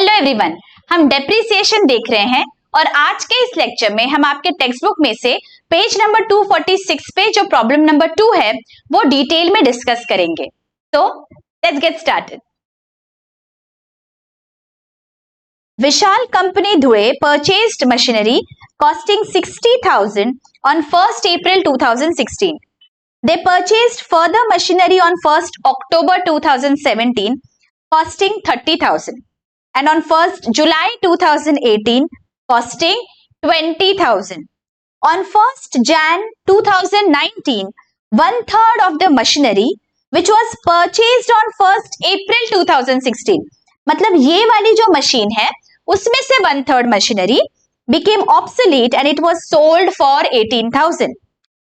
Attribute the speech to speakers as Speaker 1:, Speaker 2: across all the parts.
Speaker 1: Hello everyone, हम depreciation देख रहे हैं और आज के इस लेक्चर में हम आपके टेक्स्ट बुक में से पेज नंबर 246 पे जो प्रॉब्लम नंबर 2 है वो डिटेल में डिस्कस करेंगे। तो let's get started. Vishal Company Dhule purchased machinery costing 60,000 on 1st April 2016. They purchased further machinery on 1st October 2017 costing 30,000 and on 1st July 2018 costing 20,000. On 1st Jan 2019, 1/3 of the machinery which was purchased on 1st April 2016, मतलब ये वाली जो machine है उसमें से 1/3 machinery became obsolete and it was sold for 18,000.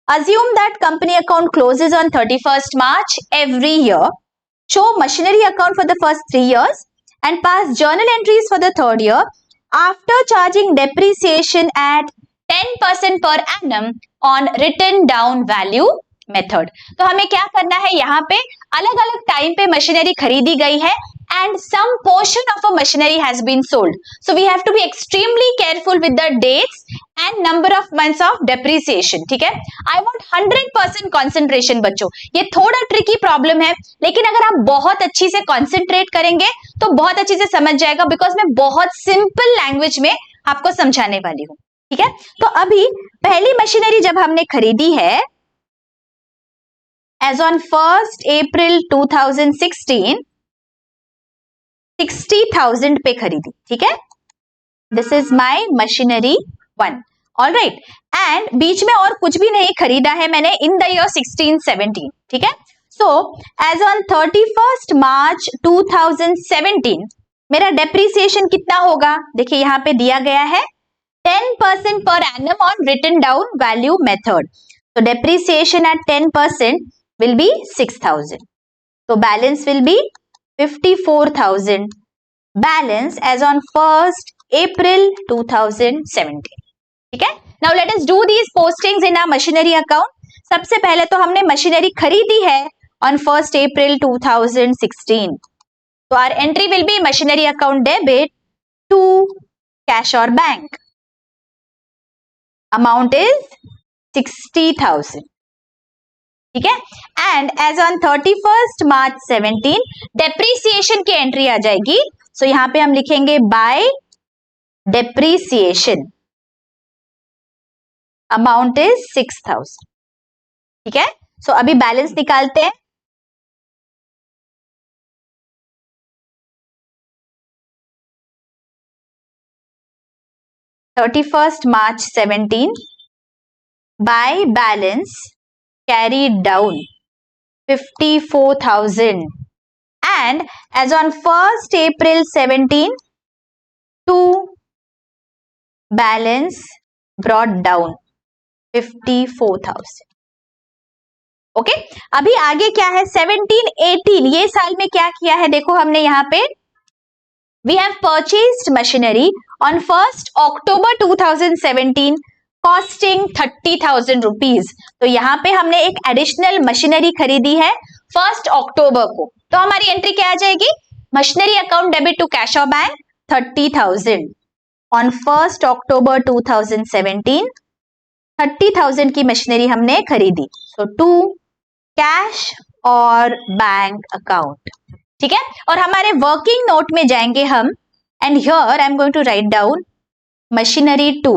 Speaker 1: Assume that company account closes on 31st March every year. Show machinery account for the first 3 years and pass journal entries for the 3rd year after charging depreciation at 10% per annum on written down value method. तो हमें क्या करना है, यहाँ पे अलग अलग time पे मशीनरी खरीदी गई है and some portion of a machinery has been sold. So we have to be extremely careful with the dates and number of months of depreciation. ठीक है, I want 100% concentration बच्चों। ये थोड़ा ट्रिकी प्रॉब्लम है, लेकिन अगर आप बहुत अच्छी से कॉन्सेंट्रेट करेंगे तो बहुत अच्छी से समझ जाएगा, बिकॉज मैं बहुत सिंपल लैंग्वेज में आपको समझाने वाली हूँ। ठीक है, तो अभी पहली मशीनरी जब हमने खरीदी है as on 1st April 2016, 60,000 पे खरीदी। ठीक है, this is my machinery 1। All right, and बीच में और कुछ भी नहीं खरीदा है मैंने इन द ईयर 16-17। ठीक है, so as on 31st March 2017 मेरा डेप्रिसिएशन कितना होगा, देखिए यहां पे दिया गया है 10% per annum on written down value method. So depreciation at 10% will be 6,000. So balance will be 54,000. Balance as on 1st April 2017. ठीक है, now let us do these postings in our machinery account. सबसे पहले तो हमने machinery खरीदी है on 1st April 2016. So our entry will be machinery account debit to cash or bank. Amount is 60,000. ठीक है, and as on 31st March 17 depreciation की entry आ जाएगी। सो यहां पे हम लिखेंगे बाय डेप्रीसिएशन, अमाउंट इज 6,000। ठीक है, सो अभी बैलेंस निकालते हैं। March 17 by balance carried down 54,000 and as on 1st April 17 to balance brought down 54,000. Okay, अभी आगे क्या है, 17-18 ये साल में क्या किया है, देखो हमने यहाँ पे we have purchased machinery on 1st October 2017 costing 30,000 rupees. तो यहाँ पे हमने एक एडिशनल मशीनरी खरीदी है 1st अक्टूबर को, तो हमारी एंट्री क्या आ जाएगी, machinery account debit to cash और बैंक 30,000 on 1st October 2017 30,000 की मशीनरी हमने खरीदी। सो टू कैश और बैंक अकाउंट। ठीक है, और हमारे वर्किंग नोट में जाएंगे हम, and here I am going to write down machinery 2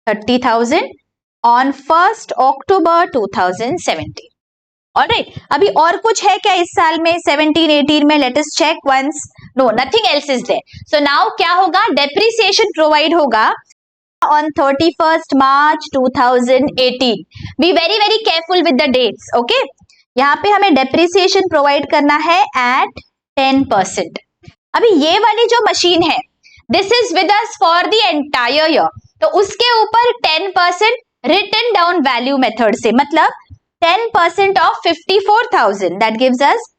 Speaker 1: 30,000 on 1st October 2017। Alright, अभी और कुछ है क्या इस साल में 17-18 में, let us check once. No, nothing else is there. So now क्या होगा, डेप्रिसिएशन प्रोवाइड होगा on 31st March 2018. Be very very careful with the dates. Okay, यहाँ पे हमें डेप्रिसिएशन प्रोवाइड करना है at 10%. अभी ये वाली जो मशीन है this is with us for the entire year, तो उसके ऊपर 10% रिटन डाउन वैल्यू मेथड से, मतलब 10% of 54,000 that gives us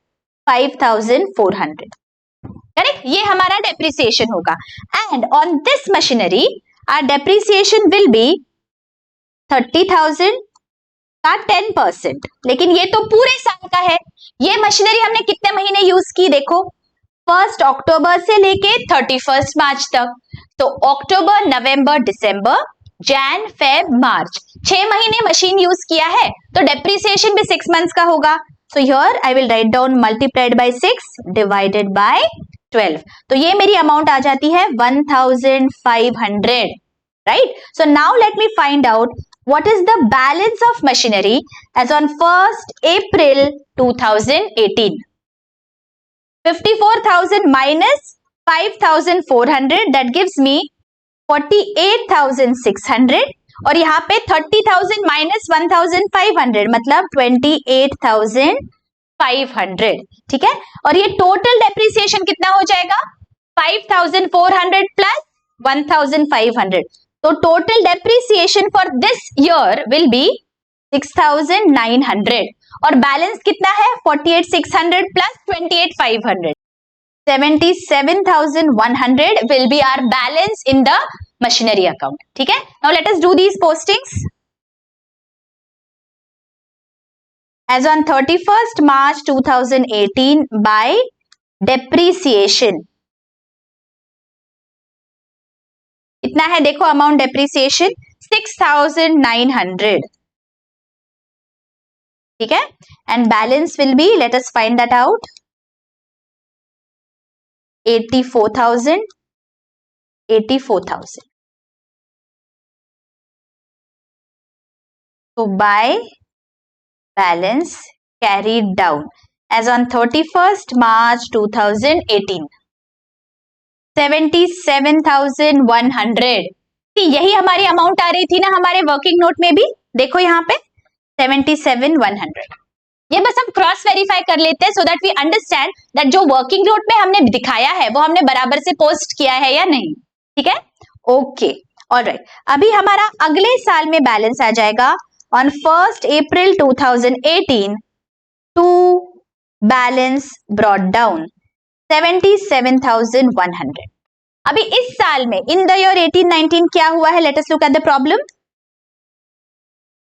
Speaker 1: 5,400. Correct, ये हमारा डेप्रिसिएशन होगा। And on this machinery our depreciation will be 30,000 का 10%, लेकिन ये तो पूरे साल का है। ये मशीनरी हमने कितने महीने यूज की, देखो 1 अक्टूबर से लेके 31 मार्च तक। तो अक्टूबर, नवंबर, दिसंबर, जैन, फेब, मार्च, 6 महीने मशीन यूज किया है, तो डेप्रिसिएशन भी 6 मंथ्स का होगा। So here I will write down multiplied by 6 divided by 12। तो ये मेरी अमाउंट आ जाती है 1500, right. So now let me find out what is the balance of machinery as on 1st April 2018. 54,000 minus 5,400 that gives me 48,600 और यहाँ पे 30,000 minus 1,500 मतलब 28,500, ठीक है। और ये टोटल डेप्रिसिएशन कितना हो जाएगा 5,400 प्लस 1,500, तो total depreciation for this year will be 6,900 और बैलेंस कितना है 48,600 plus 28,500, 77,100 will be our balance in the machinery account, ठीक है। Now let us do these postings. As on 31st March 2018 by depreciation इतना है, देखो अमाउंट डेप्रिसिएशन 6,900, ठीक है। And balance will be, late us find that out, 84,000, 84,000. So by balance carried down as on 31st March 2018, 77,100, यही हमारी amount आ रही थी ना हमारे वर्किंग नोट में भी, देखो यहाँ पे 77,100। ये बस हम क्रॉस वेरीफाई कर लेते हैं so that we understand that जो वर्किंग नोट में हमने दिखाया है वो हमने बराबर से पोस्ट किया है या नहीं, ठीक है। Okay, alright. अभी हमारा अगले साल में बैलेंस आ जाएगा on 1st April 2018 to balance brought down 77,100। अभी इस साल में इन द ईयर 18-19 क्या हुआ है, let us look at the problem.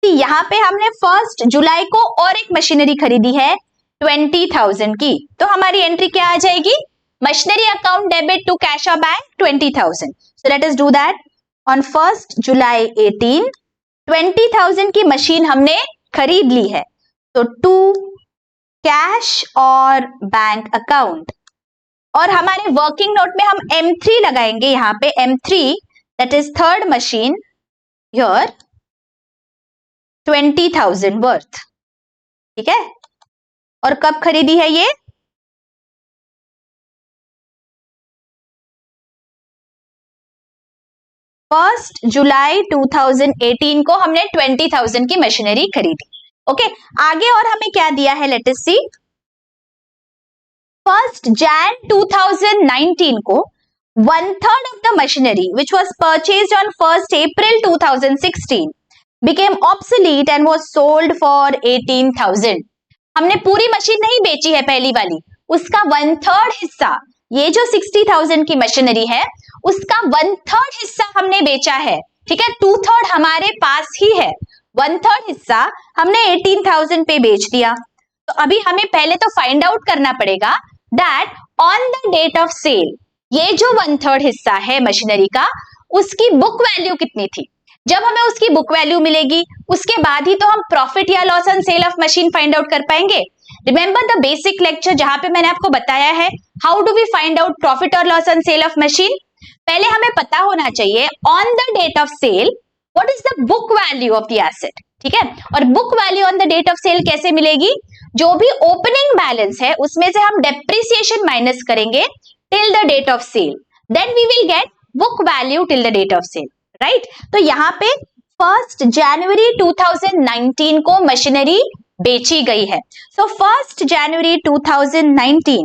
Speaker 1: यहाँ पे हमने 1 जुलाई को और एक मशीनरी खरीदी है 20,000 की, तो हमारी एंट्री क्या आ जाएगी, machinery account debit to cash और bank 20,000। So let us do that. On 1 July 18 20,000 की मशीन हमने खरीद ली है, तो टू कैश और बैंक अकाउंट, और हमारे वर्किंग नोट में हम M3 लगाएंगे, यहाँ पे M3 that is third machine here 20,000 worth, ठीक है। और कब खरीदी है ये, फर्स्ट जुलाई 2018 को हमने 20,000 की मशीनरी खरीदी। ओके, आगे और हमें क्या दिया है, लेट अस सी। 1 Jan 2019 को 1/3 of the machinery which was purchased on 1 April 2016 became obsolete and was sold for 18,000। हमने पूरी मशीन नहीं बेची है पहली वाली, उसका 1/3 हिस्सा, ये जो 60,000 की मशीनरी है उसका 1/3 हिस्सा हमने बेचा है, ठीक है। 2/3 हमारे पास ही है, 1/3 हिस्सा हमने 18,000 पे बेच दिया। तो अभी हमें पहले तो फाइंड आउट करना पड़ेगा that on the date of sale ये जो 1/3 हिस्सा है मशीनरी का उसकी बुक वैल्यू कितनी थी। जब हमें उसकी बुक वैल्यू मिलेगी उसके बाद ही तो हम प्रॉफिट या loss on sale of machine find out कर पाएंगे। रिमेंबर द बेसिक लेक्चर जहां पे मैंने आपको बताया है how do we find out profit और loss on sale of machine. पहले हमें पता होना चाहिए on the date of sale what is the book value of the asset, ठीक है। और book value on the date of sale कैसे मिलेगी, जो भी ओपनिंग बैलेंस है उसमें से हम डेप्रिसिएशन माइनस करेंगे till the date of sale, then we will get book value till the date of sale, right. तो यहाँ पे 1 जनवरी 2019 को मशीनरी बेची गई है। सो 1 जनवरी 2019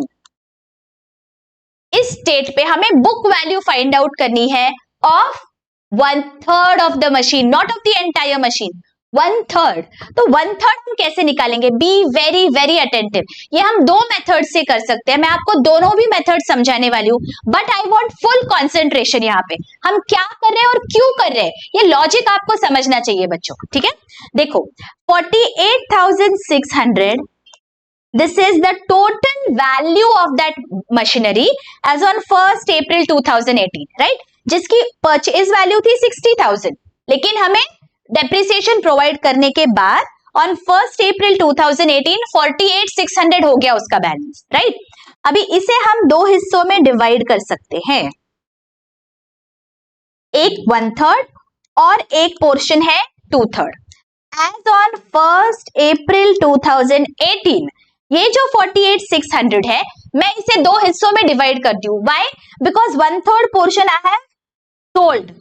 Speaker 1: इस डेट पे हमें बुक वैल्यू फाइंड आउट करनी है of 1/3 of the machine, not of the entire machine, 1/3। तो 1/3 हम कैसे निकालेंगे, बी वेरी वेरी अटेंटिव। ये हम दो मेथड से कर सकते हैं, मैं आपको दोनों भी मेथड समझाने वाली हूँ, but I want full concentration. यहाँ पे हम क्या कर रहे हैं और क्यों कर रहे हैं ये लॉजिक आपको समझना चाहिए बच्चों, ठीक है। देखो 48,600 this is the total original value of that machinery as on 1st April 2018, right, जिसकी परचेज वैल्यू थी 60,000, लेकिन हमें डेप्रिसिएशन प्रोवाइड करने के बाद ऑन 1st April 2018 48,600 हो गया उसका बैलेंस, राइट। अभी इसे हम दो हिस्सों में डिवाइड कर सकते हैं, एक 1/3 और एक पोर्शन है 2/3। एज ऑन 1st April 2018 ये जो 48,600 है, मैं इसे दो हिस्सों में डिवाइड करती हूँ। Why? Because 1/3 portion I have sold,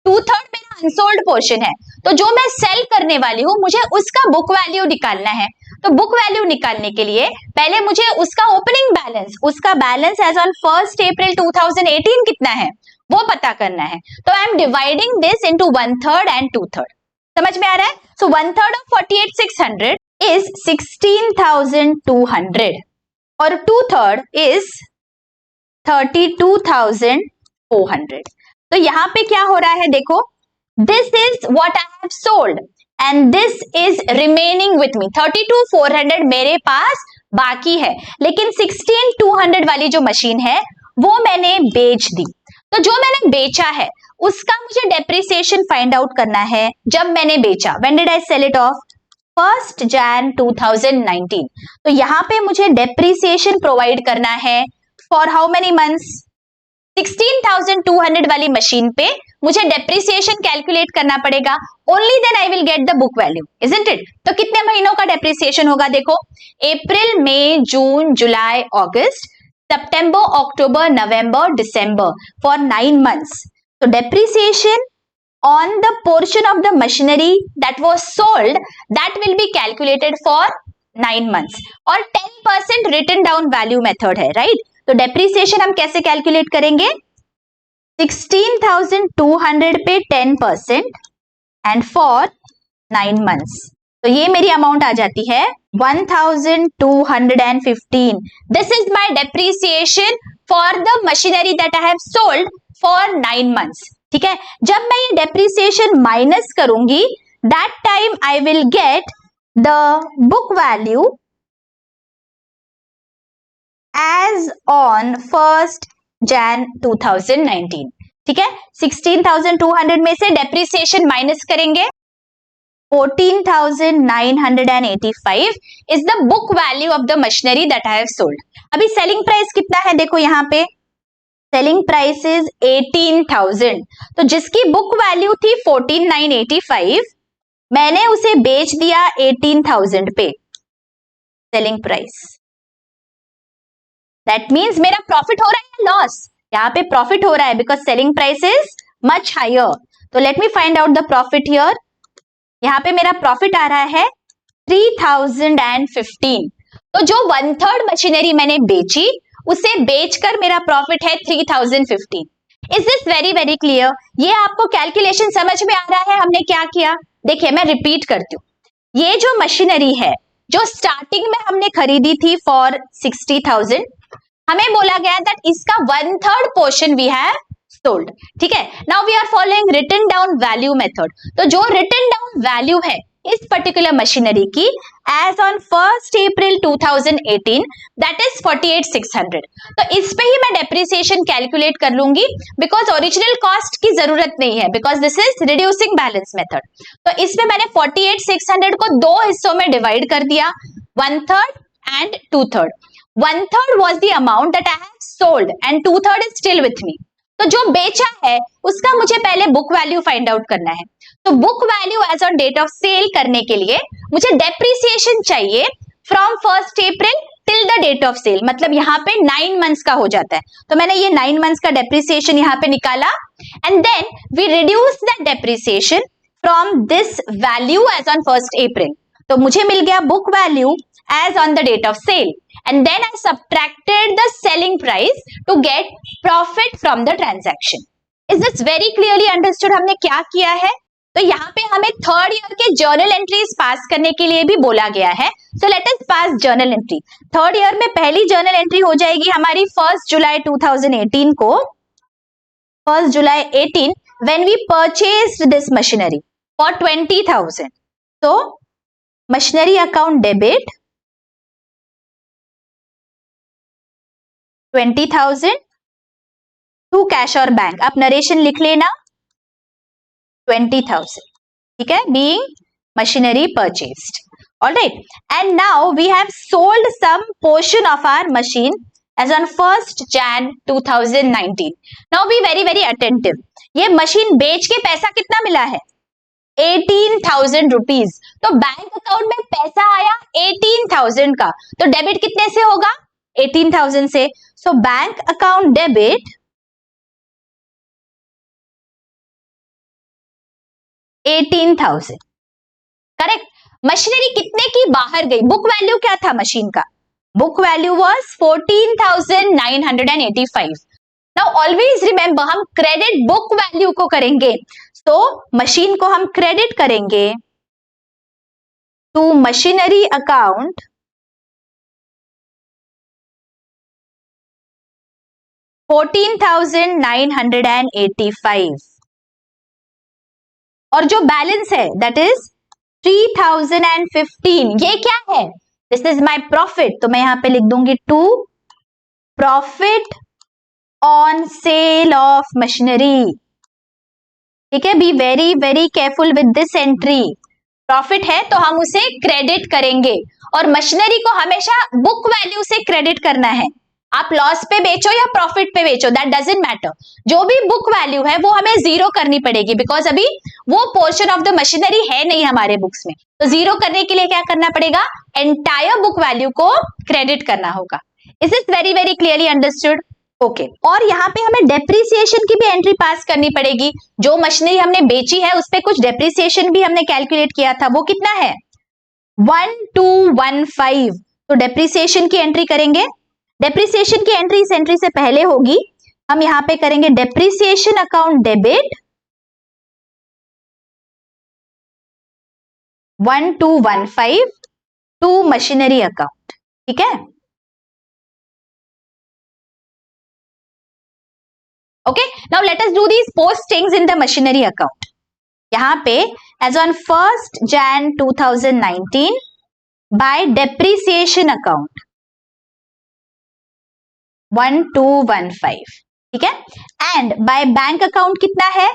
Speaker 1: 2/3 मेरा अनसोल्ड पोर्शन है। तो जो मैं सेल करने वाली हूँ, मुझे उसका बुक वैल्यू निकालना है। तो बुक वैल्यू निकालने के लिए पहले मुझे उसका ओपनिंग बैलेंस, उसका balance as on 1st April 2018 कितना है वो पता करना है। तो I am dividing this into 1/3 and 2/3। समझ में आ रहा है? सो 1/3 ऑफ 48,600 इज 16,200 और 2/3 इज 32,400। तो यहाँ पे क्या हो रहा है देखो, this is what I have sold and this is remaining with me. 32,400 मेरे पास बाकी है, लेकिन 16,200 वाली जो मशीन है वो मैंने बेच दी। तो जो मैंने बेचा है उसका मुझे डेप्रिसिएशन फाइंड आउट करना है। जब मैंने बेचा, when did I sell it off? 1st Jan 2019। तो यहाँ पे मुझे डेप्रिसिएशन प्रोवाइड करना है फॉर हाउ मेनी मंथ्स? 16,200 वाली मशीन पे मुझे डेप्रिसिएशन कैलकुलेट करना पड़ेगा। Only then I will get the book value, isn't it? तो कितने महीनों का डेप्रिसिएशन होगा देखो, अप्रैल, मई, जून, जुलाई, अगस्त, September, October, November, December, for 9 months. So depreciation on the portion of the machinery that was sold, that will be calculated for 9 months. और 10% written down value method है, right? तो depreciation हम कैसे calculate करेंगे? 16,200 पे 10% and for 9 months. तो ये मेरी अमाउंट आ जाती है 1,215. This is my depreciation for the machinery that I have sold for 9 months. ठीक है, जब मैं ये डेप्रिसिएशन माइनस करूंगी, that time I will get the book value as on 1st Jan 2019. ठीक है, 16,200 में से डेप्रिसिएशन माइनस करेंगे, 14,985 is the book value of the machinery that I have sold. अभी सेलिंग प्राइस कितना है देखो, यहाँ पे सेलिंग प्राइस इज 18,000। तो जिसकी बुक वैल्यू थी 14,985, मैंने उसे बेच दिया 18,000 पे सेलिंग प्राइस। दैट मीन्स मेरा प्रॉफिट हो रहा है लॉस? यहाँ पे प्रॉफिट हो रहा है because selling price is much higher. तो let me find out the profit here. यहाँ पे मेरा प्रॉफिट आ रहा है 3,015। तो जो 1/3 मशीनरी मैंने बेची, उसे बेचकर मेरा प्रॉफिट है 3,015। Is this very very clear? ये आपको कैलकुलेशन समझ में आ रहा है हमने क्या किया? देखिए मैं रिपीट करती हूँ, ये जो मशीनरी है जो स्टार्टिंग में हमने खरीदी थी फॉर 60,000, हमें बोला गया दैट इसका 1/3 पोर्शन वी हैव सोल्ड। ठीक है, now we are following written down value method. तो जो रिटन डाउन वैल्यू है इस पर्टिकुलर मशीनरी की as on 1st April 2018, that is 48,600। तो इस पे ही मैं डेप्रिसिएशन कैलकुलेट कर लूंगी बिकॉज ओरिजिनल कॉस्ट की जरूरत नहीं है, because this is reducing balance method. तो इसमें मैंने 48,600 को दो हिस्सों में डिवाइड कर दिया, 1/3 and 2/3। 1/3 was the amount that I have sold and 2/3 is still with me. तो जो बेचा है उसका मुझे पहले बुक वैल्यू फाइंड आउट करना है। तो book value as on date of sale करने के लिए मुझे डेप्रिसिएशन चाहिए from 1st April till the date of sale, मतलब यहाँ पे 9 मंथ्स का हो जाता है। तो मैंने ये 9 मंथ्स का डेप्रिसिएशन यहाँ पे निकाला and then we reduce that depreciation from this value as on 1st April। तो मुझे मिल गया book value as on the date of sale and then I subtracted the selling price to get profit from the transaction. Is this very clearly understood? हमने क्या किया है? तो यहाँ पे हमें 3rd ईयर के जर्नल एंट्रीज पास करने के लिए भी बोला गया है। So let us pass journal entry. 3rd year में पहली जर्नल एंट्री हो जाएगी हमारी 1st July 2018 को, 1st July 18 when we purchased this machinery for 20,000. So machinery account debit 20,000 to cash और बैंक, आप नरेशन लिख लेना 20,000, ठीक है, being machinery purchased. Alright, and now we have sold some portion of our machine as on 1st Jan 2019. Now be very attentive. ये machine बेच के पैसा कितना मिला है? 18,000 रुपीज. तो बैंक अकाउंट में पैसा आया 18,000 का, तो डेबिट कितने से होगा? 18,000 से. So bank account debit 18,000. Correct. Machinery कितने की बाहर गई? बुक वैल्यू क्या था मशीन का? Book value was 14,985. Now always remember, हम क्रेडिट बुक वैल्यू को करेंगे, तो मशीन को हम क्रेडिट करेंगे टू मशीनरी अकाउंट $14,985, और जो बैलेंस है दैट इज 3,015. ये क्या है? दिस इज माई प्रॉफिट, तो मैं यहां पे लिख दूंगी to profit on sale of machinery. ठीक है, be very careful with this entry. Profit है तो हम उसे क्रेडिट करेंगे, और मशीनरी को हमेशा बुक वैल्यू से क्रेडिट करना है. आप लॉस पे बेचो या प्रॉफिट पे बेचो, दैट डजंट मैटर. जो भी बुक वैल्यू है वो हमें जीरो करनी पड़ेगी, बिकॉज अभी वो पोर्शन ऑफ द मशीनरी है नहीं हमारे बुक्स में. तो जीरो करने के लिए क्या करना पड़ेगा? एंटायर बुक वैल्यू को क्रेडिट करना होगा. Is this very clearly understood? Okay. और यहाँ पे हमें डेप्रिसिएशन की भी एंट्री पास करनी पड़ेगी. जो मशीनरी हमने बेची है उस पर कुछ डेप्रिसिएशन भी हमने कैलकुलेट किया था, वो कितना है? 1215. तो डेप्रिसिएशन की एंट्री करेंगे. डेप्रिसिएशन की एंट्री इस एंट्री से पहले होगी. हम यहां पे करेंगे depreciation account debit 1215 to machinery account. ठीक है, okay. Now let us do these postings in the machinery account. यहां पे as on 1st Jan 2019 by depreciation account 1215. ठीक है, एंड बाय बैंक अकाउंट कितना है?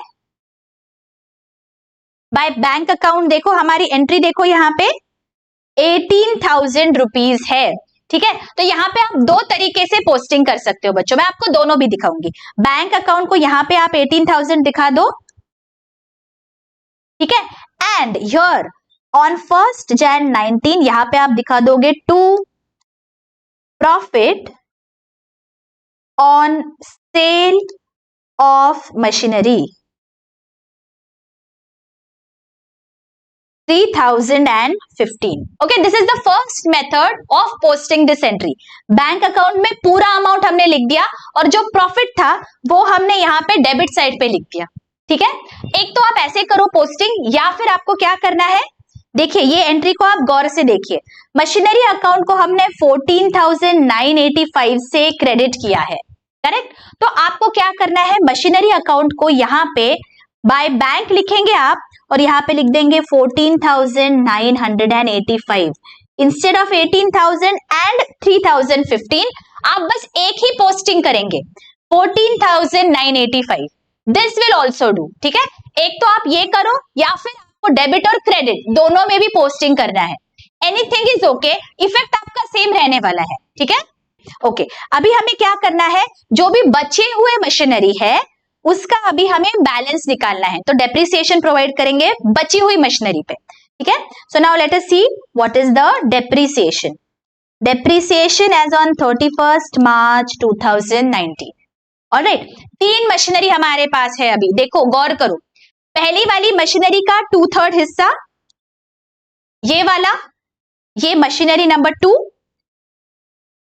Speaker 1: बाय बैंक अकाउंट देखो, हमारी एंट्री देखो यहाँ पे 18,000 रुपीज है. ठीक है, तो यहाँ पे आप दो तरीके से पोस्टिंग कर सकते हो बच्चों, मैं आपको दोनों भी दिखाऊंगी. बैंक अकाउंट को यहाँ पे आप 18,000 दिखा दो. ठीक है, and here on 1st Jan 19 यहाँ पे आप दिखा दोगे to profit on sale of machinery 3,015. Okay, this is the first method of posting this entry. Bank account में पूरा अमाउंट हमने लिख दिया, और जो प्रॉफिट था वो हमने यहाँ पे डेबिट साइड पे लिख दिया. ठीक है, एक तो आप ऐसे करो पोस्टिंग, या फिर आपको क्या करना है, देखिए ये एंट्री को आप गौर से देखिए. मशीनरी अकाउंट को हमने 14,985 से क्रेडिट किया है. करेक्ट. तो आपको क्या करना है, मशीनरी अकाउंट को यहाँ पे बाय बैंक लिखेंगे आप, और यहाँ पे लिख देंगे 14,985 इंस्टेड ऑफ 18,000 एंड 3,015. आप बस एक ही पोस्टिंग करेंगे 14,985. This will also do. ठीक है, एक तो आप ये करो, या फिर आपको डेबिट और क्रेडिट दोनों में भी पोस्टिंग करना है. एनीथिंग इज ओके, इफेक्ट आपका सेम रहने वाला है. ठीक है, ओके. अभी हमें क्या करना है, जो भी बचे हुए मशीनरी है उसका अभी हमें बैलेंस निकालना है. तो डेप्रिसिएशन प्रोवाइड करेंगे बची हुई मशीनरी पे. ठीक है, so now let us see what is the depreciation. Depreciation as on 31st March 2019. Alright, तीन मशीनरी हमारे पास है. अभी देखो गौर करो, पहली वाली मशीनरी का 2/3 हिस्सा, ये वाला, ये machinery number 2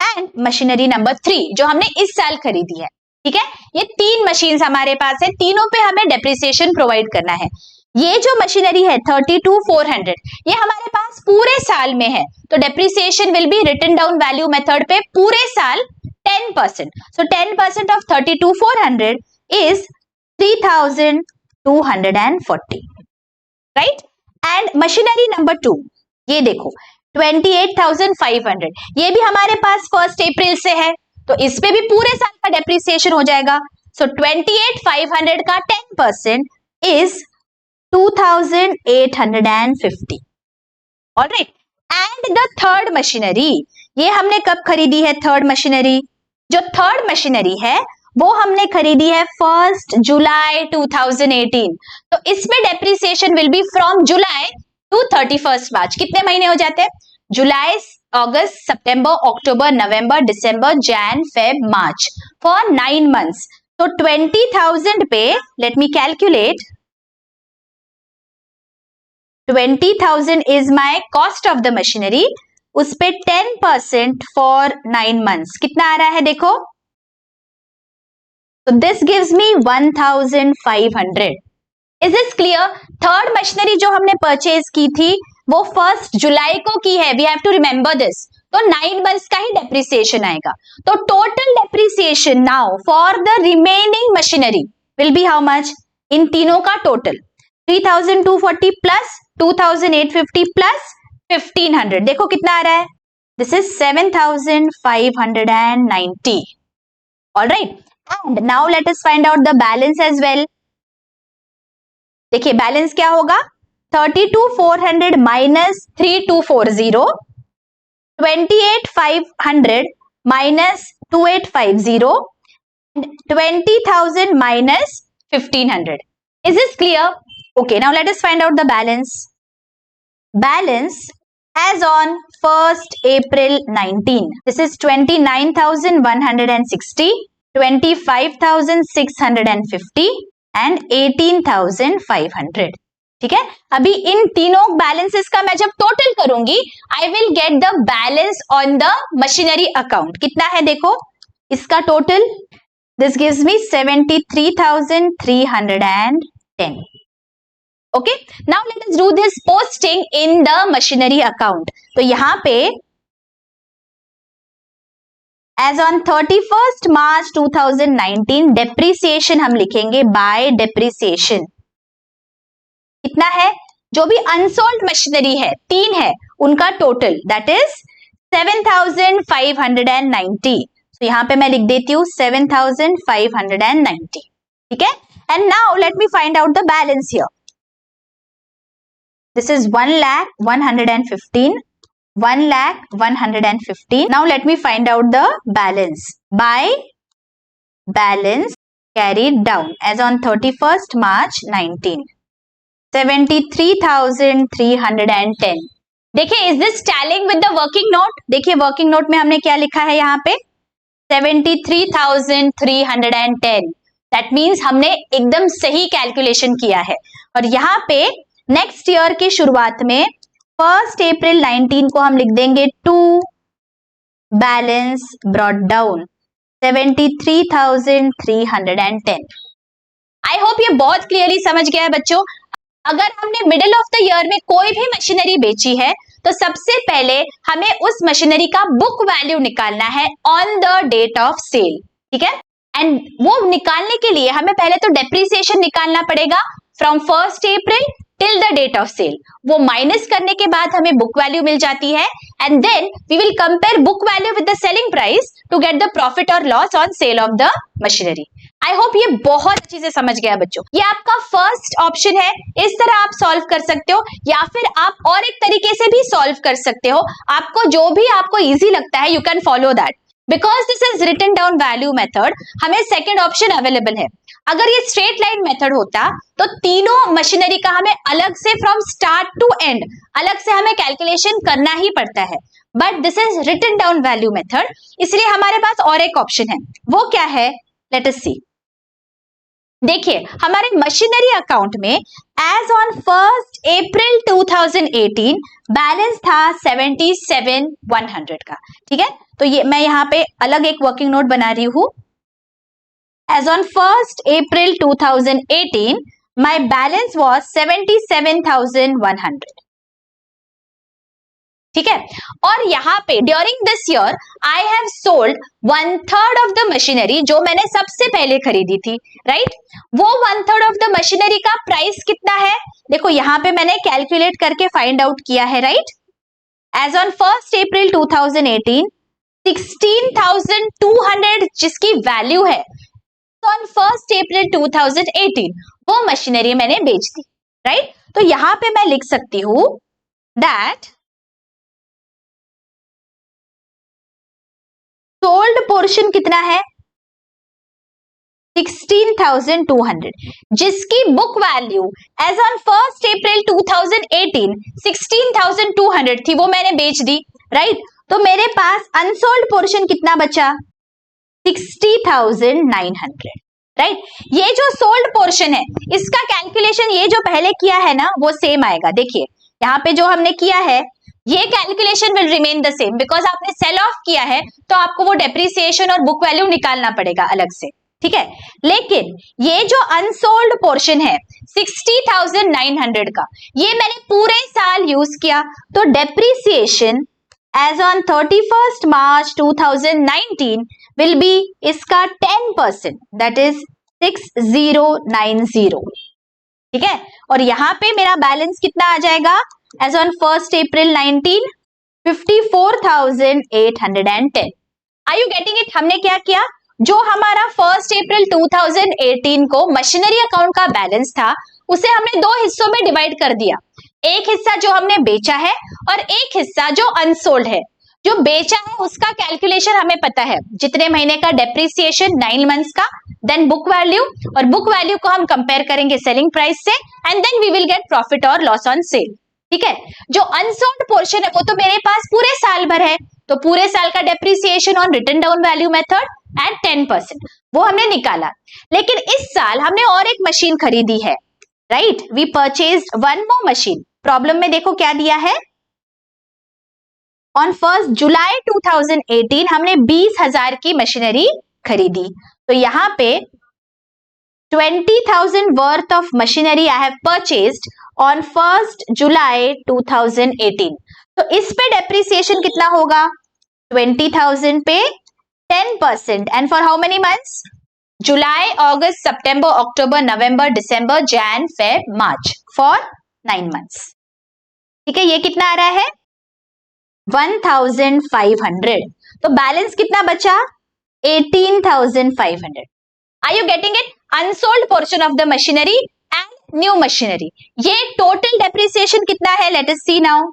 Speaker 1: and machinery number 3 जो हमने इस साल खरीदी है. ठीक है, ये तीन मशीन्स हमारे पास है, तीनों पे हमें डेप्रिसिएशन प्रोवाइड करना है. ये जो मशीनरी है 32,400, ये हमारे पास पूरे साल में है, तो depreciation will be written down value method पे पूरे साल 10%. So 10% of 32,400 is 3,240. Right. And machinery number 2, ये देखो 28,500, ये भी हमारे पास 1st April से है, तो इस पे भी पूरे साल का डेप्रिसिएशन हो जाएगा। सो 28,500 का 10% is 2,850। Alright, and the third machinery, ये हमने कब खरीदी है थर्ड मशीनरी? जो थर्ड मशीनरी है वो हमने खरीदी है 1 जुलाई 2018। तो इसमें depreciation will be from July to 31 March. कितने महीने हो जाते हैं? July, August, September, October, November, December, Jan, Feb, March, for 9 months। तो 20,000 पे let me calculate, 20,000 is my cost of the machinery, उस पे 10% फॉर 9 months कितना आ रहा है देखो, तो this gives me 1,500। Is this clear? Third machinery जो हमने परचेज की थी वो 1 जुलाई को की है, we have to remember this. तो 9 months का ही डेप्रिसिएशन आएगा। तो total depreciation now for the remaining machinery will be how much? इन तीनों का टोटल 3,240 प्लस 2,850 प्लस 1,500, देखो कितना आ रहा है, this is 7,590। Alright, and now let us find out the balance as well. देखिए बैलेंस क्या होगा, 32,400 minus 3,240, 28,500 minus 2,850, 20,000 minus 1,500. Is this clear? Okay, now let us find out the balance. Balance as on 1st April 19. This is 29,160, 25,650 and 18,500. ठीक है, अभी इन तीनों balances का मैं जब टोटल करूंगी आई will get the balance on the machinery account. कितना है देखो इसका total, this gives me 73,310। Okay, now let us do this posting in the machinery account. तो यहां पे as on 31st March 2019 depreciation हम लिखेंगे बाय डेप्रिसिएशन। कितना है, जो भी अनसोल्ड मशीनरी है 3 है उनका टोटल दैट इज 7,590। तो यहां पे मैं लिख देती हूं 7,590। ठीक है, and now let me find out the balance here. This is 1,115, 1,115। Now let me find out the balance by balance carried down as on 31st March 19, 73,310। देखिए, is this tallying with the working note? देखिए working note में हमने क्या लिखा है यहाँ पे 73,310। That means हमने एकदम सही कैलकुलेशन किया है। और यहाँ पे नेक्स्ट ईयर की शुरुआत में 1st April 19 को हम लिख देंगे to balance brought down 73,310। I hope ये बहुत क्लियरली समझ गया है बच्चों। अगर हमने मिडिल ऑफ द ईयर में कोई भी मशीनरी बेची है तो सबसे पहले हमें उस मशीनरी का बुक वैल्यू निकालना है on the date of sale. ठीक है, एंड वो निकालने के लिए हमें पहले तो डेप्रिसिएशन निकालना पड़ेगा from 1st April till the date of sale. वो माइनस करने के बाद हमें बुक वैल्यू मिल जाती है and then we will compare book value with the selling price to get the profit और loss on sale of the machinery. I hope ये बहुत अच्छे से समझ गया बच्चों। ये आपका फर्स्ट ऑप्शन है, इस तरह आप सॉल्व कर सकते हो या फिर आप और एक तरीके से भी सॉल्व कर सकते हो। आपको जो भी आपको इजी लगता है you can follow that. Because this is written down value method, हमें सेकेंड ऑप्शन अवेलेबल है। अगर ये स्ट्रेट लाइन मेथड होता तो तीनों मशीनरी का हमें अलग से फ्रॉम स्टार्ट टू एंड अलग से हमें कैलकुलेशन करना ही पड़ता है। But this is written down value method, इसलिए हमारे पास और एक ऑप्शन है। वो क्या है, लेट अस सी। देखिए हमारे मशीनरी अकाउंट में as on 1st April 2018 balance था 77,100 का। ठीक है, तो ये मैं यहाँ पे अलग एक वर्किंग नोट बना रही हूं। As on 1st April 2018 my balance was 77,100। ठीक है, और यहाँ पे during this year I have sold 1/3 of the machinery जो मैंने सबसे पहले खरीदी थी, राइट? वो 1/3 ऑफ द मशीनरी का प्राइस कितना है देखो यहाँ पे मैंने कैलकुलेट करके फाइंड आउट किया है, right? As on 1st April 2018 16,200 जिसकी वैल्यू है ऑन 1 अप्रैल 2018 वो मशीनरी मैंने बेच दी, राइट। तो यहां पे मैं लिख सकती हूं दैट सोल्ड पोर्शन कितना है 16,200 जिसकी बुक वैल्यू एज ऑन 1 अप्रैल 2018 16,200 थी, वो मैंने बेच दी, राइट। तो मेरे पास अनसोल्ड पोर्शन कितना बचा 60,900, राइट। ये जो सोल्ड पोर्शन है इसका कैलकुलेशन ये जो पहले किया है ना वो सेम आएगा। देखिए यहाँ पे जो हमने किया है ये calculation will remain the same because आपने सेल ऑफ किया है तो आपको वो डेप्रिसिएशन और बुक वैल्यू निकालना पड़ेगा अलग से, ठीक है। लेकिन ये जो अनसोल्ड पोर्शन है 60,900 का ये मैंने पूरे साल यूज किया तो depreciation as on 31 March 2019 will be इसका 10%, दैट इज 6090, ठीक है। और यहां पे मेरा बैलेंस कितना आ जाएगा as on 1 April 19 54,810। Are you getting it? हमने क्या किया, जो हमारा 1 अप्रैल 2018 को मशीनरी अकाउंट का बैलेंस था उसे हमने दो हिस्सों में डिवाइड कर दिया। एक हिस्सा जो हमने बेचा है और एक हिस्सा जो अनसोल्ड है। जो बेचा है उसका कैलकुलेशन हमें पता है, जितने महीने का डेप्रिसिएशन 9 मंथ्स का, देन बुक वैल्यू, और बुक वैल्यू को हम कंपेयर करेंगे सेलिंग प्राइस से and then we will get profit और लॉस ऑन सेल, ठीक है। जो अनसोल्ड पोर्शन है वो तो मेरे पास पूरे साल भर है तो पूरे साल का depreciation on written down value method at 10% वो हमने निकाला। लेकिन इस साल हमने और एक मशीन खरीदी है, राइट। We purchased one more machine. Problem में देखो क्या दिया है, ऑन 1 जुलाई 2018 हमने 20,000 की मशीनरी खरीदी। तो यहां पे 20,000 worth of machinery I have purchased on 1 जुलाई 2018। तो इस पे डेप्रिसिएशन कितना होगा 20,000 पे 10% and for how many months July August September October November December Jan Feb March for 9 months, ठीक है। ये कितना आ रहा है 1,500। तो बैलेंस कितना बचा 18,500। Are you getting it? Unsold portion of the machinery and new machinery. ये टोटल डेप्रिसिएशन कितना है, let us see now.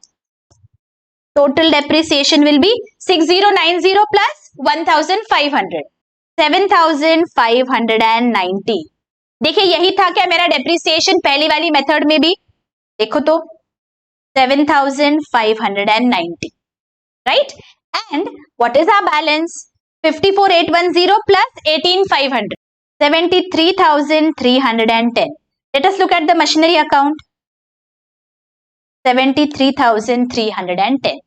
Speaker 1: Total depreciation will be 6090 plus 1,500 7,590। देखिए यही था क्या मेरा डेप्रिसिएशन पहली वाली मेथड में भी, देखो तो 7,590, right. And what is our balance 54,810 plus 18,500 73,310। Let us look at the machinery account 73,310।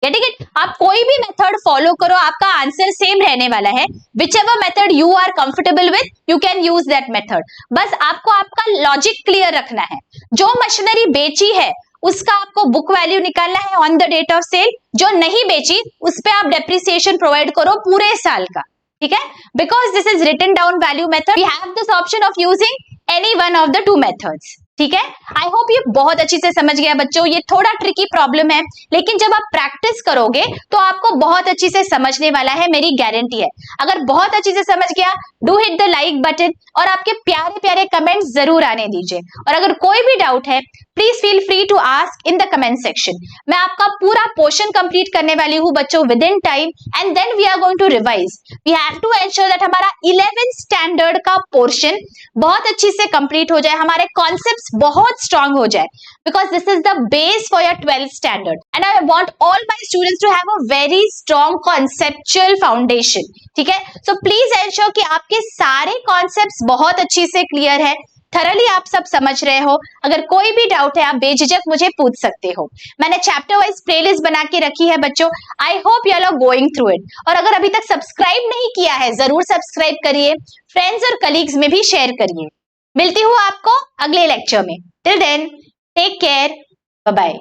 Speaker 1: Getting it? आप कोई भी मेथड फॉलो करो आपका आंसर सेम रहने वाला है। Whichever method you are comfortable with you can use that method. बस आपको आपका लॉजिक क्लियर रखना है। जो मशीनरी बेची है उसका आपको बुक वैल्यू निकालना है on the date of sale. जो नहीं बेची उस पे आप डेप्रिसिएशन प्रोवाइड करो पूरे साल का, ठीक है। Because this is written down value method, we have this option of using any one of the two methods, ठीक है। आई होप ये बहुत अच्छी से समझ गया बच्चों। ये थोड़ा ट्रिकी प्रॉब्लम है लेकिन जब आप प्रैक्टिस करोगे तो आपको बहुत अच्छी से समझने वाला है, मेरी गारंटी है। अगर बहुत अच्छी से समझ गया do hit the like button और आपके प्यारे प्यारे कमेंट्स जरूर आने दीजिए। और अगर कोई भी डाउट है please feel free to ask in the comment section. मैं आपका पूरा पोर्शन कंप्लीट करने वाली हूँ बच्चों within time and then we are going to revise. We have to ensure that हमारा 11th स्टैंडर्ड का पोर्शन बहुत अच्छी से कंप्लीट हो जाए, हमारे कॉन्सेप्ट्स बहुत स्ट्रांग हो जाए because this is the base for your 12th standard and I want all my students to have a very strong conceptual foundation, ठीक है। सो प्लीज एंश्योर कि आपके सारे कॉन्सेप्ट्स बहुत अच्छी से क्लियर है, थरली आप सब समझ रहे हो। अगर कोई भी डाउट है आप बेझिझक मुझे पूछ सकते हो। मैंने चैप्टर वाइज प्लेलिस्ट बना के रखी है बच्चों, I hope you are going through it. और अगर अभी तक सब्सक्राइब नहीं किया है जरूर सब्सक्राइब करिए, फ्रेंड्स और कलीग्स में भी शेयर करिए। मिलती हूँ आपको अगले लेक्चर में। Till then take care, bye bye.